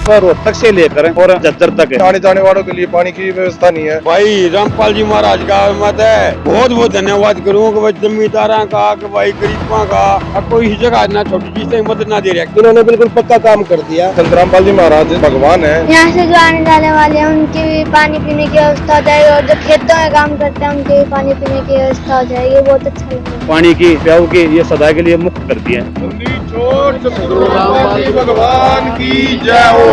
रोहतक से लेकर और झज्जर तक है। आने जाने वालों के लिए पानी की व्यवस्था नहीं है। भाई रामपाल जी महाराज का मत है, बहुत बहुत धन्यवाद करूँ कि भाई जमींदारा का, कि भाई गरीबों का, अब कोई ही जगह ना छोटी चीज से मदद ना दे रहा। इन्होंने बिल्कुल पक्का काम कर दिया। संत रामपाल जी महाराज भगवान है। यहाँ से जो आने जाने वाले हैं उनकी भी पानी पीने की व्यवस्था हो जाएगी, और जो खेतों में काम करते हैं उनकी भी पानी पीने की व्यवस्था हो जाएगी। बहुत अच्छा लगेगा। पानी की प्याऊ की ये सदा के लिए मुक्त कर दिए हैं। भगवान की जय हो।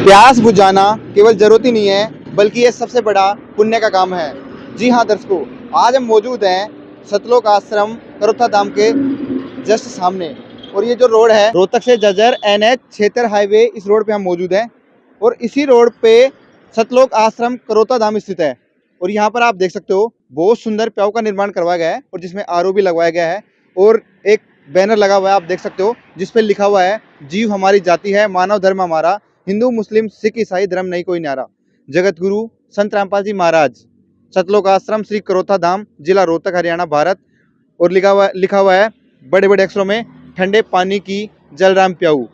प्यास बुझाना केवल जरूरत ही नहीं है, बल्कि ये सबसे बड़ा पुण्य का काम है। जी हाँ दर्शकों, आज हम मौजूद हैं सतलोक आश्रम करोथा धाम के जस्ट सामने। और ये जो रोड है रोहतक से जज्जर NH 76 हाईवे, इस रोड पे हम मौजूद हैं। और इसी रोड पे सतलोक आश्रम करोथा धाम स्थित है। और यहाँ पर आप देख सकते हो बहुत सुंदर प्याऊ का निर्माण करवाया गया है, और जिसमें RO भी लगवाया गया है। और एक बैनर लगा हुआ है, आप देख सकते हो, जिसपे लिखा हुआ है, जीव हमारी जाति है, मानव धर्म हमारा, हिंदू मुस्लिम सिख ईसाई धर्म नहीं कोई न्यारा। जगत गुरु संत रामपाल जी महाराज, सतलोक आश्रम, श्री करोथा धाम, जिला रोहतक, हरियाणा, भारत। और लिखा हुआ है बड़े बड़े अक्षरों में, ठंडे पानी की जलराम प्याऊ।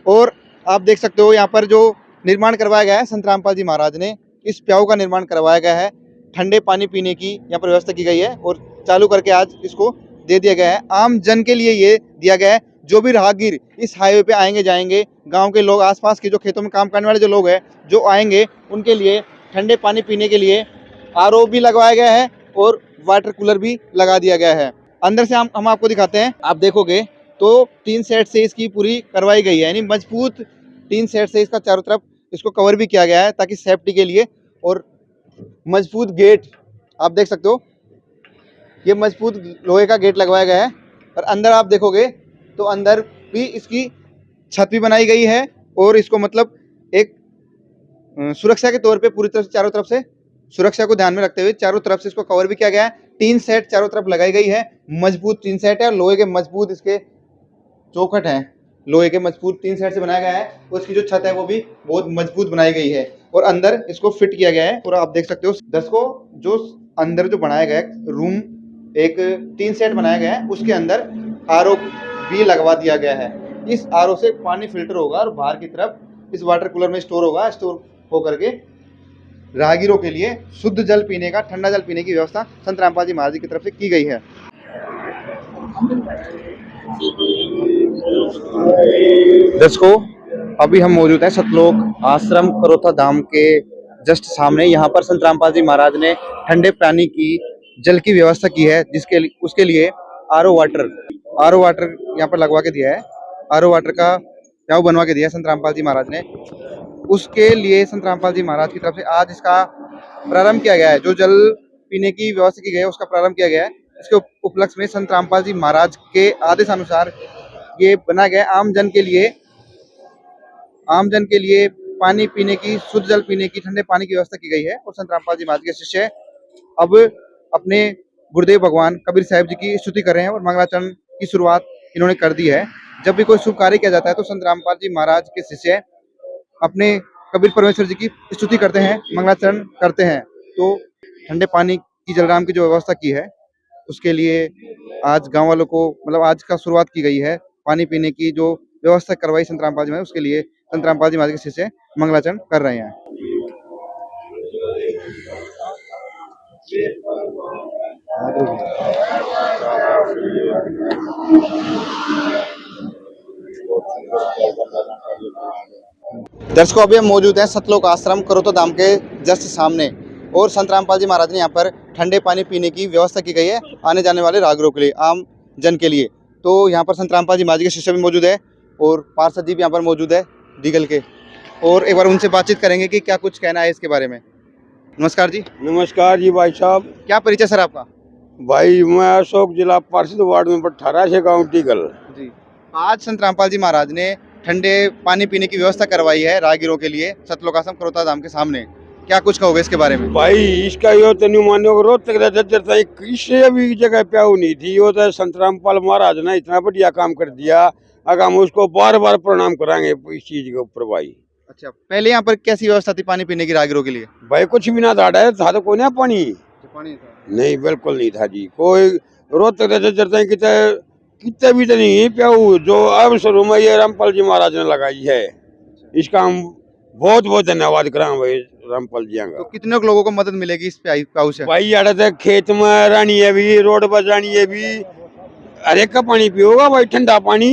और आप देख सकते हो यहाँ पर जो निर्माण करवाया गया है संत रामपाल जी महाराज ने, इस प्याऊ का निर्माण करवाया गया है। ठंडे पानी पीने की यहाँ पर व्यवस्था की गई है, और चालू करके आज इसको दे दिया गया है। आम जन के लिए ये दिया गया है। जो भी राहगीर इस हाईवे पे आएंगे जाएंगे, गांव के लोग, आसपास के जो खेतों में काम करने वाले जो लोग हैं जो आएंगे, उनके लिए ठंडे पानी पीने के लिए RO भी लगवाया गया है, और वाटर कूलर भी लगा दिया गया है। अंदर से हम आपको दिखाते हैं। आप देखोगे तो 3 सेट से इसकी पूरी करवाई गई है, यानी मजबूत 3 सेट से इसका चारों तरफ इसको कवर भी किया गया है, ताकि सेफ्टी के लिए। और मजबूत गेट आप देख सकते हो, ये मजबूत लोहे का गेट लगवाया गया है। और अंदर आप देखोगे तो अंदर भी इसकी छत भी बनाई गई है, और इसको मतलब एक सुरक्षा के तौर पे पूरी तरफ से, चारों तरफ से सुरक्षा को ध्यान में रखते हुए चारों तरफ से इसको कवर भी किया गया है। 3 सेट चारों तरफ लगाई गई है, मजबूत 3 सेट है, और लोहे के मजबूत इसके चौखट हैं, लोहे के मजबूत 3 सेट से बनाया गया है। और इसकी जो छत है वो भी बहुत मजबूत बनाई गई है, और अंदर इसको फिट किया गया है। और आप देख सकते हो दर्शकों, जो अंदर जो बनाया गया है रूम, एक 3 सेट बनाया गया है, उसके अंदर RO भी लगवा दिया गया है। इस RO से पानी फिल्टर होगा, और बाहर की तरफ इस वाटर कूलर में स्टोर होगा। स्टोर होकर के राहगीरों के लिए शुद्ध जल पीने का, ठंडा जल पीने की व्यवस्था संत रामपाल जी महाराज की तरफ से की गई है। दर्शकों, अभी हम मौजूद हैं सतलोक आश्रम करोथा धाम के जस्ट सामने। यहाँ पर संत रामपाल जी महाराज ने ठंडे पानी की जल की व्यवस्था की है, उसके लिए RO वाटर यहाँ पर लगवा के दिया है। RO वाटर का प्याऊ बनवा के दिया है संत रामपाल जी महाराज ने। उसके लिए संत रामपाल जी महाराज की तरफ से आज इसका प्रारंभ किया गया है। जो जल पीने की व्यवस्था की गई है उसका प्रारंभ किया गया है। इसके उपलक्ष्य में संत रामपाल जी महाराज के आदेशानुसार ये बना गया आम जन के लिए पानी पीने की, शुद्ध जल पीने की, ठंडे पानी की व्यवस्था की गई है। और संत रामपाल जी महाराज के शिष्य अब अपने गुरुदेव भगवान कबीर साहिब जी की स्तुति कर रहे हैं, और मंगलाचरण की शुरुआत इन्होंने कर दी है। जब भी कोई शुभ कार्य किया जाता है तो संत रामपाल जी महाराज के शिष्य अपने कबीर परमेश्वर जी की स्तुति करते हैं, मंगलाचरण करते हैं। तो ठंडे पानी की जलराम की जो व्यवस्था की है, उसके लिए आज गांव वालों को, मतलब आज का शुरुआत की गई है। पानी पीने की जो व्यवस्था करवाई संत रामपाल जी महाराज, उसके लिए संत रामपाल जी महाराज के शिष्य मंगलाचरण कर रहे हैं। दर्शकों, अभी हम मौजूद हैं सतलोक आश्रम करोथा धाम के जस्ट सामने, और संत रामपाल जी महाराज ने यहाँ पर ठंडे पानी पीने की व्यवस्था की गई है आने जाने वाले राहगीरों के लिए, आम जन के लिए। तो यहाँ पर संत रामपाल जी महाराज के शिष्य भी मौजूद है, और पार्षद जी भी यहाँ पर मौजूद है दीगल के, और एक बार उनसे बातचीत करेंगे कि क्या कुछ कहना है इसके बारे में। नमस्कार जी। नमस्कार जी भाई साहब। क्या परिचय सर आपका? भाई मैं अशोक, जिला पार्षद, वार्ड नंबर 18 से गाँव टीगल। जी, आज संत रामपाल जी महाराज ने ठंडे पानी पीने की व्यवस्था करवाई है राहगीरों के लिए सतलोक आश्रम करोता धाम के सामने। क्या कुछ कहोगे इसके बारे में? भाई इसका यो तनु मानो को रोज तक जज्जर था किसी भी जगह प्याऊ नहीं थी। वो तो संत रामपाल महाराज ने इतना बढ़िया काम कर दिया, अगर हम उसको बार बार प्रणाम कराएंगे इस चीज के ऊपर भाई। अच्छा, पहले यहाँ पर कैसी व्यवस्था थी पानी पीने की राहगीरों के लिए? भाई कुछ भी ना था तो कोई ना पानी नहीं, बिल्कुल नहीं था जी। कोई रोज तक जज्जर था कितने भी तो नहीं प्याऊ जो अब शुरू में ये रामपाल जी महाराज ने लगाई है। इसका हम बहुत बहुत धन्यवाद करें भाई रामपाल जी तो कितने लोगों को मदद मिलेगी इस प्याऊ से? भाई यार तक खेत में रानी है भी, रोड पर रानी है भी, हर एक का पानी पियोगा भाई, ठंडा पानी।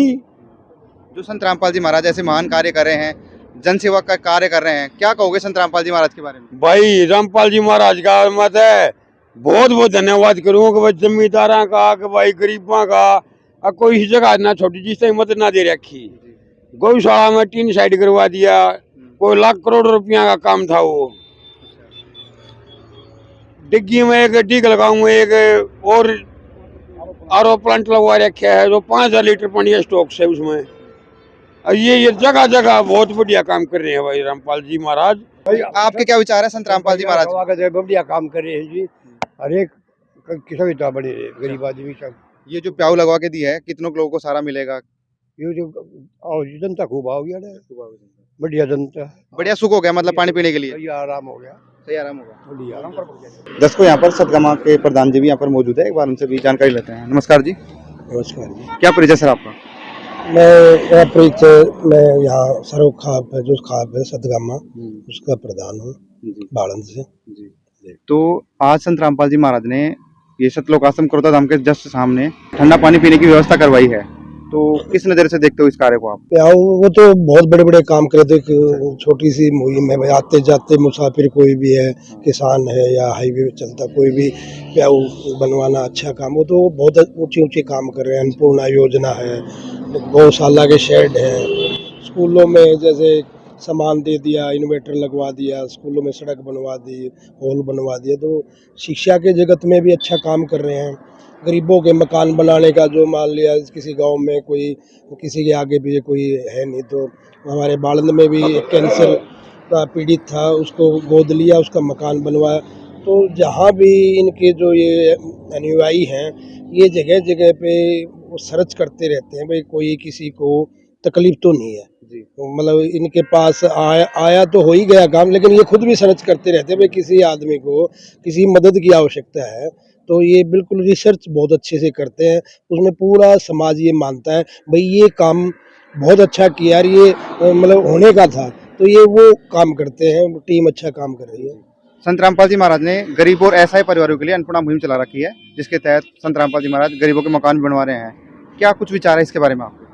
जो संत रामपाल जी महाराज ऐसे महान कार्य कर रहे हैं, जन सेवा का कार्य कर रहे हैं, क्या कहोगे संत रामपाल जी महाराज के बारे में? भाई रामपाल जी महाराज का मत है बहुत बहुत धन्यवाद करूँ कि भाई जमींदारा का, कि भाई गरीबों का, कोई ही जगह ना छोटी चीज से मदद ना दे रखी। गौशाला में 3 साइड करवा दिया, कोई लाख करोड़ रुपया का काम था वो। डिग्गी में एक डिग लगाऊंगा, एक और आरओ प्लांट लगवा रखा है जो 5000 लीटर पानी का स्टॉक है उसमें। ये जगह जगह बहुत बढ़िया काम कर रहे हैं भाई रामपाल जी महाराज। आपके क्या विचार है संत रामपाल जी महाराज? बढ़िया काम कर रहे हैं जी, हर एक किसी भी बड़े गरीब आदमी सब। ये जो प्याऊ लगवा के दिया है कितनों लोगों को सहारा मिलेगा? ये जो जनता खूब आ गया ना, बढ़िया जनता, बढ़िया सुख हो गया मतलब पानी पीने के लिए सही आराम हो गया, सही आराम होगा। बढ़िया। दर्शकों, यहाँ पर सतगामा के प्रधान जी भी यहाँ पर मौजूद है, एक बार उनसे भी जानकारी लेते हैं। नमस्कार जी। नमस्कार जी। क्या परिचय सर आपका? मैं यहाँ सरो खाप है, जो खाप है सतगामा, उसका प्रधान हूँ बाड़न से। तो आज संत रामपाल जी महाराज ने ये सतलोक आश्रम करोता धाम के जस्ट सामने ठंडा पानी पीने की व्यवस्था करवाई है, तो किस नजर से देखते हो इस कार्य को आप? वो तो बहुत बड़े बड़े काम करे थे। छोटी सी मुहिम है, आते जाते मुसाफिर कोई भी है, किसान है या हाईवे पे चलता कोई भी, प्याऊ बनवाना अच्छा काम। वो तो बहुत ऊंचे ऊंचे काम कर रहे हैं। अन्नपूर्णा योजना है, गौशाला के शेड है, स्कूलों में जैसे सामान दे दिया, इन्वर्टर लगवा दिया, स्कूलों में सड़क बनवा दी, हॉल बनवा दिया। तो शिक्षा के जगत में भी अच्छा काम कर रहे हैं। गरीबों के मकान बनाने का, जो मान लिया किसी गांव में कोई किसी के आगे पीछे कोई है नहीं, तो हमारे बाड़न में भी कैंसर का पीड़ित था, उसको गोद लिया, उसका मकान बनवाया। तो जहाँ भी इनके जो ये अनुयायी हैं, ये जगह जगह पे वो सर्च करते रहते हैं भाई कोई किसी को तकलीफ तो नहीं है जी। तो मतलब इनके पास आया तो हो ही गया काम, लेकिन ये खुद भी सर्च करते रहते हैं भाई किसी आदमी को किसी मदद की आवश्यकता है। तो ये बिल्कुल रिसर्च बहुत अच्छे से करते हैं, उसमें पूरा समाज ये मानता है भाई ये काम बहुत अच्छा किया यार, ये मतलब होने का था, तो ये वो काम करते हैं। टीम अच्छा काम कर रही है। संत रामपाल जी महाराज ने गरीब और असहाय परिवारों के लिए अन्नपूर्णा मुहिम चला रखी है, जिसके तहत संत रामपाल जी महाराज गरीबों के मकान बनवा रहे हैं। क्या कुछ विचार है इसके बारे में आपके?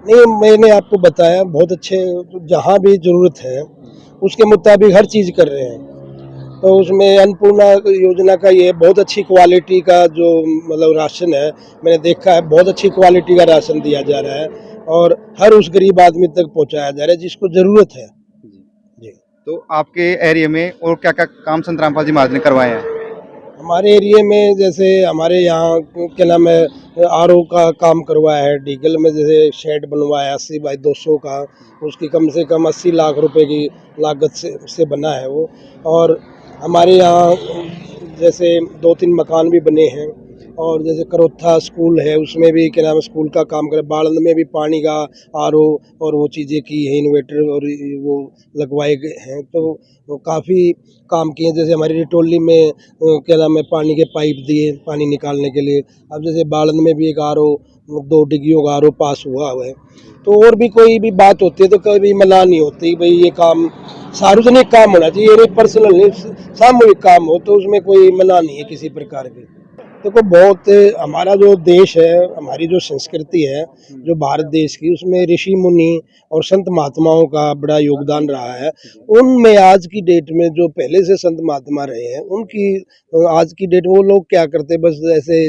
नहीं, मैंने आपको बताया बहुत अच्छे, जहाँ भी जरूरत है उसके मुताबिक हर चीज़ कर रहे हैं। तो उसमें अन्नपूर्णा योजना का ये बहुत अच्छी क्वालिटी का जो मतलब राशन है, मैंने देखा है बहुत अच्छी क्वालिटी का राशन दिया जा रहा है और हर उस गरीब आदमी तक पहुंचाया जा रहा है जिसको ज़रूरत है जी। तो आपके एरिया में और क्या क्या काम संत रामपाल जी महाराज ने करवाए हैं? हमारे एरिया में जैसे हमारे यहाँ क्या नाम है, आरओ का काम करवाया है। डीगल में जैसे शेड बनवाया 80 बाई 200 का, उसकी कम से कम 80 लाख रुपए की लागत से बना है वो। और हमारे यहाँ जैसे 2-3 मकान भी बने हैं, और जैसे करोथा स्कूल है उसमें भी क्या नाम है स्कूल का काम करे। बाड़न में भी पानी का आरओ और वो चीज़ें की है, इन्वर्टर और वो लगवाए गए हैं। तो काफ़ी काम किए। जैसे हमारी रिटोली में क्या नाम है पानी के पाइप दिए पानी निकालने के लिए। अब जैसे बाड़न में भी एक आरओ, 2 डिग्गियों का आरओ पास हुआ है। तो और भी कोई भी बात होती है तो कभी मना नहीं होती भाई ये काम सार्वजनिक काम होना चाहिए, ये पर्सनल नहीं, सामूहिक काम हो तो उसमें कोई मना नहीं है किसी प्रकार की। देखो बहुत हमारा जो देश है, हमारी जो संस्कृति है जो भारत देश की, उसमें ऋषि मुनि और संत महात्माओं का बड़ा योगदान रहा है। उनमें आज की डेट में जो पहले से संत महात्मा रहे हैं, उनकी आज की डेट में वो लोग क्या करते, बस ऐसे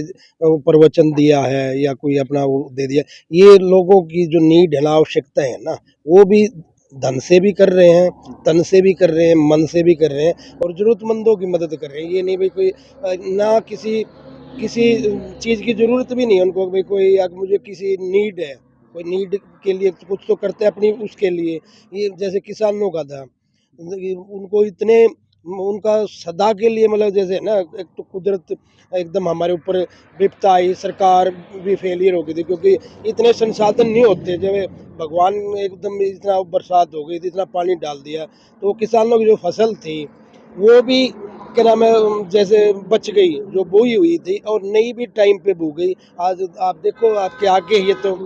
प्रवचन दिया है या कोई अपना वो दे दिया। ये लोगों की जो नीड है ना, आवश्यकता है ना, वो भी धन से भी कर रहे हैं, तन से भी कर रहे हैं, मन से भी कर रहे हैं और जरूरतमंदों की मदद कर रहे हैं। ये नहीं भाई कोई ना किसी चीज़ की ज़रूरत भी नहीं है उनको भाई कोई मुझे किसी नीड है कोई नीड के लिए कुछ तो करते हैं अपनी उसके लिए। ये जैसे किसानों का था, उनको इतने उनका सदा के लिए मतलब जैसे ना, एक तो कुदरत एकदम हमारे ऊपर विपत्ता आई, सरकार भी फेलियर हो गई थी क्योंकि इतने संसाधन नहीं होते। जब भगवान एकदम इतना बरसात हो गई थी, इतना पानी डाल दिया, तो किसानों की जो फसल थी वो भी क्या नाम है जैसे बच गई, जो बोई हुई थी, और नई भी टाइम पे बो गई। आज आप देखो आपके आगे ये तो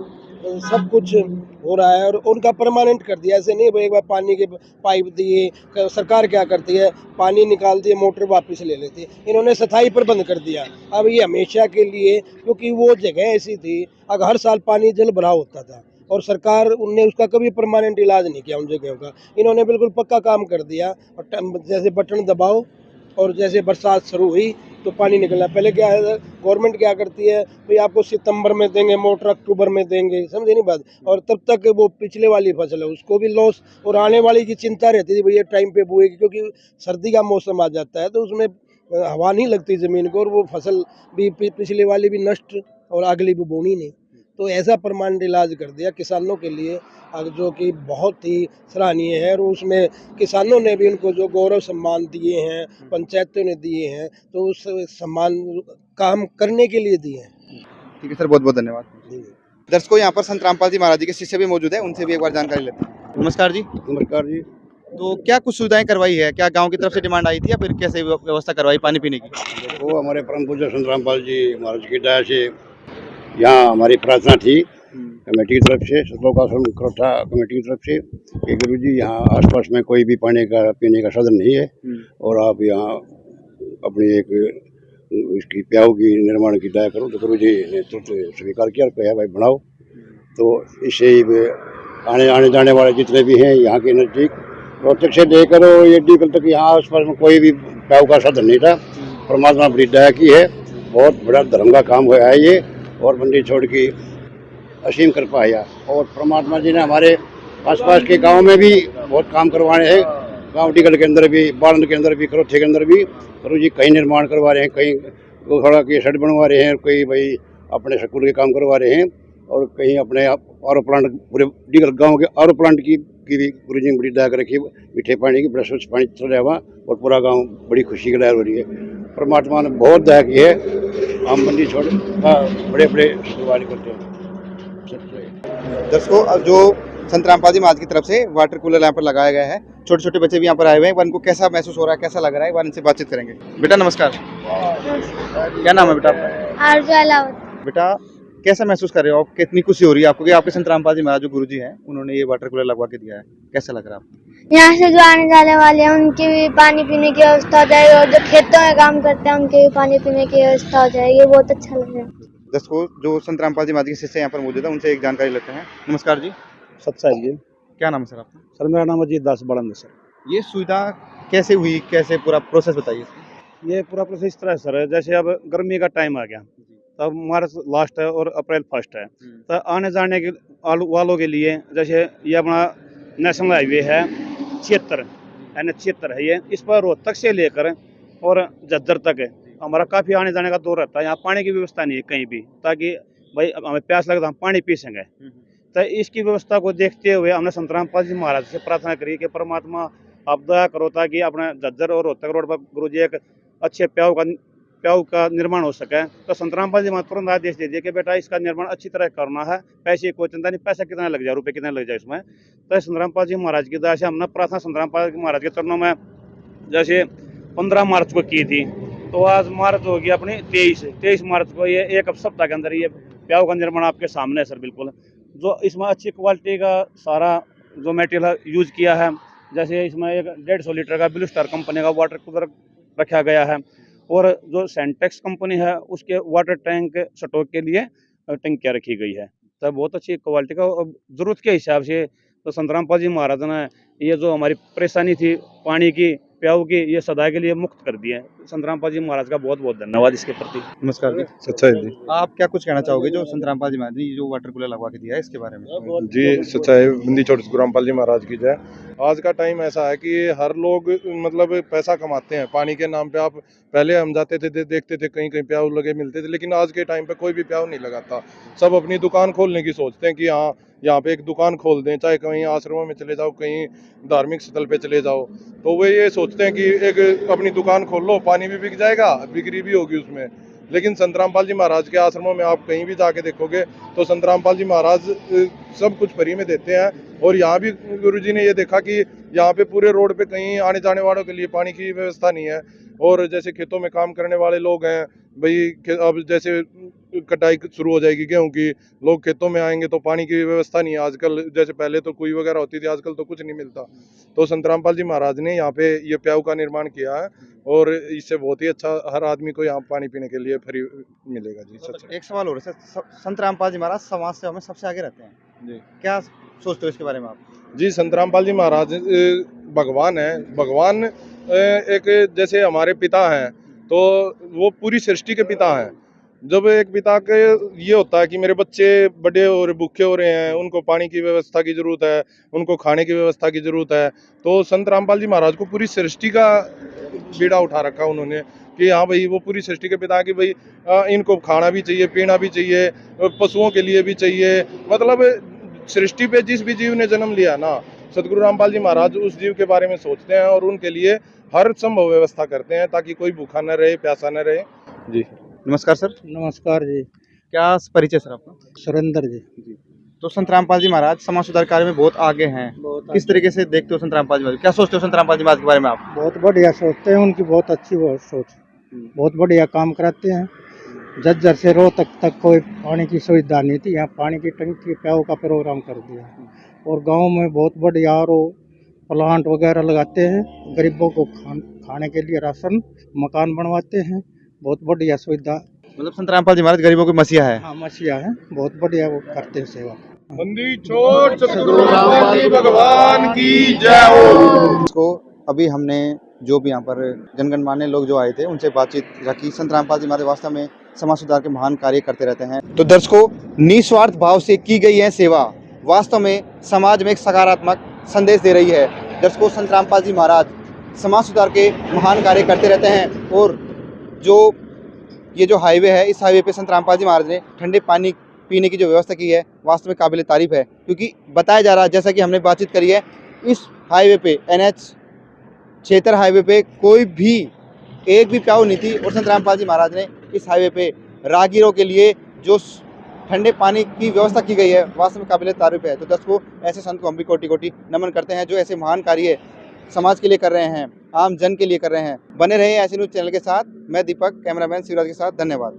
सब कुछ हो रहा है, और उनका परमानेंट कर दिया। ऐसे नहीं भाई एक बार पानी के पाइप दिए, सरकार क्या करती है, पानी निकाल दिए, मोटर वापस ले लेती है। इन्होंने स्थायी पर बंद कर दिया। अब ये हमेशा के लिए, क्योंकि वो जगह ऐसी थी अगर हर साल पानी जल भराव होता था, और सरकार उनने उसका कभी परमानेंट इलाज नहीं किया उन जगहों का। इन्होंने बिल्कुल पक्का काम कर दिया, और जैसे बटन दबाओ और जैसे बरसात शुरू हुई तो पानी निकलना। पहले क्या है, गवर्नमेंट क्या करती है भाई, आपको सितंबर में देंगे मोटर, अक्टूबर में देंगे, समझे नहीं बात, और तब तक वो पिछले वाली फसल है उसको भी लॉस, और आने वाली की चिंता रहती थी भैया टाइम पे बोएगी, क्योंकि सर्दी का मौसम आ जाता है तो उसमें हवा नहीं लगती ज़मीन को, और वो फसल भी पिछले वाली भी नष्ट और अगली भी बोनी नहीं। तो ऐसा परमानेंट इलाज कर दिया किसानों के लिए, जो कि बहुत ही सराहनीय है। और उसमें किसानों ने भी उनको जो गौरव सम्मान दिए हैं, पंचायतों ने दिए हैं, तो उस सम्मान काम करने के लिए दिए हैं। ठीक है सर, बहुत बहुत धन्यवाद। दर्शकों, यहाँ पर संत रामपाल जी महाराज जी के शिष्य भी मौजूद है, उनसे भी एक बार जानकारी लेते हैं। नमस्कार जी। नमस्कार जी। तो क्या कुछ सुविधाएं करवाई है, क्या गांव की तरफ से डिमांड आई थी या फिर कैसे व्यवस्था करवाई पानी पीने की? वो हमारे परम पूज्य संत रामपाल जी महाराज की दया से यहाँ हमारी प्रार्थना थी कमेटी की तरफ से, सतलोक आश्रम करोथा कमेटी की तरफ से, कि गुरु जी यहाँ आसपास में कोई भी पानी का पीने का साधन नहीं है, और आप यहाँ अपनी एक इसकी प्याऊ की निर्माण की दया करो। तो गुरु जी ने तुरंत स्वीकार किया और कहा भाई बनाओ। तो इससे ही आने जाने वाले जितने भी हैं यहाँ के नज़दीक, रोहतक से लेकर ये डीगल तक, यहाँ आसपास में कोई भी प्याऊ का साधन नहीं था। परमात्मा बड़ी दया की है, बहुत बड़ा धर्म का काम हुआ है ये, और मंदिर छोड़ की असीम कृपा है। और परमात्मा जी ने हमारे आसपास के गांव में भी बहुत काम करवाए हैं। गांव डीगल के अंदर भी, बालन के अंदर भी, करोथे के अंदर भी गुरु जी कहीं निर्माण करवा रहे हैं, कहीं गौशाला के शेड बनवा रहे हैं, कहीं भाई अपने स्कूल के काम करवा रहे हैं, और कहीं अपने आर प्लांट, पूरे डीगल गाँव के आर प्लांट की भी गुरु जी ने बड़ी दया कर रखी, मीठे पानी की बड़ा स्वच्छ पानी चल रहा है वहाँ, और पूरा गाँव बड़ी खुशी की लहर हो रही है। परमात्मा ने बहुत दया की है। हम मंडी छोड़ बड़े बड़े शुरुआत करते हैं। दर्शकों, अब जो संत रामपाल जी महाराज की तरफ से वाटर कूलर यहाँ पर लगाया गया है, छोटे छोटे बच्चे भी यहाँ पर आए हुए हैं, उनको कैसा महसूस हो रहा है, कैसा लग रहा है, एक बार इनसे बातचीत करेंगे। बेटा नमस्कार, क्या नाम है बेटा आपका? आरजू अलावत। बेटा कैसा महसूस कर रहे हो आप, कितनी खुशी हो रही है आपको कि आपके संत रामपाल जी महाराज जो गुरु जी हैं उन्होंने ये वाटर कूलर लगवा के दिया है, कैसा लग रहा है आपको? यहाँ से जो आने जाने वाले हैं उनकी भी पानी पीने की व्यवस्था हो जाएगी, और जो खेतों में काम करते हैं उनके भी पानी पीने की व्यवस्था हो जाएगी, बहुत अच्छा लग रहा है। दर्शकों, जो संत रामपाल जी महाराज के शिष्य यहाँ पर मौजूद है, उनसे एक जानकारी लेते हैं। नमस्कार जी। सत्साई जी। क्या नाम है सर आपका? सर मेरा नाम अजीत दास बड़ंद सर। ये सुविधा कैसे हुई, कैसे पूरा प्रोसेस बताइए इसका। ये पूरा प्रोसेस इस तरह है सर, जैसे अब गर्मी का टाइम आ गया, तब मार्च लास्ट है और अप्रैल फर्स्ट है, तो आने जाने के वालों के लिए, जैसे ये अपना नेशनल हाईवे है 76 NH 76 है, ये इस पर रोहतक से लेकर और झज्जर तक है हमारा काफ़ी आने जाने का दौर रहता है। यहाँ पानी की व्यवस्था नहीं है कहीं भी, ताकि भाई हमें प्यास लगे तो हम पानी पी सकें। तो इसकी व्यवस्था को देखते हुए हमने संत रामपाल जी महाराज से प्रार्थना करी कि परमात्मा आप दया करो, ताकि अपने झज्जर और रोहतक रोड पर गुरु जी एक अच्छे प्याऊ का निर्माण हो सके। तो संत रामपाल जी महाराज तुरंत आदेश दे दिए कि बेटा इसका निर्माण अच्छी तरह करना है, पैसे की कोई चिंता नहीं, पैसा कितना लग जाए, रुपये कितने लग जाए इसमें। तो संत रामपाल जी महाराज की दया से हमने प्रार्थना संत रामपाल जी महाराज के चरणों में जैसे 15 मार्च को की थी, तो आज मार्च हो गया अपनी 23 मार्च को, ये एक सप्ताह के अंदर ये प्याऊ का निर्माण आपके सामने है सर। बिल्कुल जो इसमें अच्छी क्वालिटी का सारा जो मटेरियल यूज किया है, जैसे इसमें एक 150 लीटर का ब्लू स्टार कंपनी का वाटर कूलर रखा गया है, और जो सेंटेक्स कंपनी है उसके वाटर टैंक स्टॉक के लिए टंकियाँ रखी गई है। तो बहुत अच्छी क्वालिटी का, ज़रूरत के हिसाब से तो संत रामपाल जी महाराज ने ये जो हमारी परेशानी थी पानी की, प्याऊ की ये सदा के लिए मुक्त कर दिए हैं। संत रामपाल जी महाराज का बहुत बहुत धन्यवाद इसके प्रति। नमस्कार जी। सच्चाई जी। आप क्या कुछ कहना चाहोगे जो संत रामपाल जी महाराज ने जो वाटर कूलर लगवा के दिया है इसके बारे में? जी सच्चाई बंदी छोड़ रामपाल जी महाराज की जय। आज का टाइम ऐसा है कि हर लोग मतलब पैसा कमाते हैं पानी के नाम पे। आप पहले हम जाते थे देखते थे कहीं कहीं प्याऊ लगे मिलते थे, लेकिन आज के टाइम पे कोई भी प्याऊ नहीं लगाता। सब अपनी दुकान खोलने की सोचते हैं कि हाँ यहाँ पे एक दुकान खोल दें, चाहे कहीं आश्रमों में चले जाओ, कहीं धार्मिक स्थल पे चले जाओ, तो वे ये सोचते हैं कि एक अपनी दुकान खोल लो, पानी भी बिक जाएगा, बिक्री भी होगी उसमें। लेकिन संत रामपाल जी महाराज के आश्रमों में आप कहीं भी जाके देखोगे तो संत रामपाल जी महाराज सब कुछ फ्री में देते हैं। और यहाँ भी गुरुजी ने ये देखा कि यहाँ पे पूरे रोड पे कहीं आने जाने वालों के लिए पानी की व्यवस्था नहीं है। और जैसे खेतों में काम करने वाले लोग हैं भाई, अब जैसे कटाई शुरू हो जाएगी गेहूं की, लोग खेतों में आएंगे तो पानी की व्यवस्था नहीं है आजकल। जैसे पहले तो कुई वगैरह होती थी, आजकल तो कुछ नहीं मिलता। तो संत रामपाल जी महाराज ने यहाँ पे ये प्याऊ का निर्माण किया है और इससे बहुत ही अच्छा हर आदमी को यहाँ पानी पीने के लिए फ्री मिलेगा जी। सच एक सवाल हो रहा है, संत रामपाल जी महाराज समाज सेवा में सबसे आगे रहते हैं जी। क्या सोचते हो इसके बारे में आप? जी संत रामपाल जी महाराज भगवान है। भगवान एक जैसे हमारे पिता हैं तो वो पूरी सृष्टि के पिता हैं। जब एक पिता के ये होता है कि मेरे बच्चे बड़े और भूखे हो रहे हैं, उनको पानी की व्यवस्था की जरूरत है, उनको खाने की व्यवस्था की जरूरत है, तो संत रामपाल जी महाराज को पूरी सृष्टि का बीड़ा उठा रखा उन्होंने कि हाँ भाई वो पूरी सृष्टि के पिता कि भाई इनको खाना भी चाहिए, पीना भी चाहिए, पशुओं के लिए भी चाहिए। मतलब सृष्टि पे जिस भी जीव ने जन्म लिया ना, सदगुरु रामपाल जी महाराज उस जीव के बारे में सोचते हैं और उनके लिए हर संभव व्यवस्था करते हैं ताकि कोई भूखा न रहे, प्यासा न रहे जी। नमस्कार सर। नमस्कार जी। क्या परिचय सर आपका? सुरेंद्र जी। तो संत रामपाल जी महाराज समाज सुधार कार्य में बहुत आगे हैं। किस तरीके से देखते हो संत रामपाल जी महाराज, क्या सोचते हो संत रामपाल जी महाराज के बारे में आप? बहुत बढ़िया सोचते हैं, उनकी बहुत अच्छी वो सोच, बहुत बढ़िया काम कराते हैं। जज्जर से रोहतक तक कोई पानी की सुविधा नहीं थी, यहाँ पानी की टंकी प्याऊ का प्रोग्राम कर दिया। और गांव में बहुत बढ़िया आरओ प्लांट वगैरह लगाते हैं, गरीबों को खाने के लिए राशन मकान बनवाते हैं, बहुत बढ़िया सुविधा। मतलब संत रामपाल जी महाराज गरीबों के मसीहा है। हाँ मसीहा है, बहुत बढ़िया वो करते हैं सेवा। बंदी छोड़ सदगुरु रामपाल जी भगवान की जय हो। इसको अभी हमने जो भी यहाँ पर जनगणमान्य लोग जो आए थे उनसे बातचीत रखी। संत रामपाल जी महाराज वास्तव में समाज सुधार के महान कार्य करते रहते हैं। तो दर्शकों, निस्वार्थ भाव से की गई है सेवा वास्तव में समाज में एक सकारात्मक संदेश दे रही है। दर्शकों, संत रामपाल जी महाराज समाज सुधार के महान कार्य करते रहते हैं। और ये जो हाईवे है, इस हाईवे पे संत रामपाल जी महाराज ने ठंडे पानी पीने की जो व्यवस्था की है वास्तव में काबिल तारीफ है। क्योंकि बताया जा रहा है, जैसा कि हमने बातचीत करी है, इस हाईवे पे NH 76 हाईवे पे कोई भी एक भी प्याऊ नहीं थी। और संत रामपाल जी महाराज ने इस हाईवे पे राहगीरों के लिए जो ठंडे पानी की व्यवस्था की गई है वास्तव में काबिल तारीफ है। तो दर्शकों, ऐसे संत को हम भी कोटि कोटि नमन करते हैं जो ऐसे महान कार्य समाज के लिए कर रहे हैं, आम जन के लिए कर रहे हैं। बने रहे ऐसे न्यूज़ चैनल के साथ। मैं दीपक, कैमरामैन शिवराज के साथ। धन्यवाद।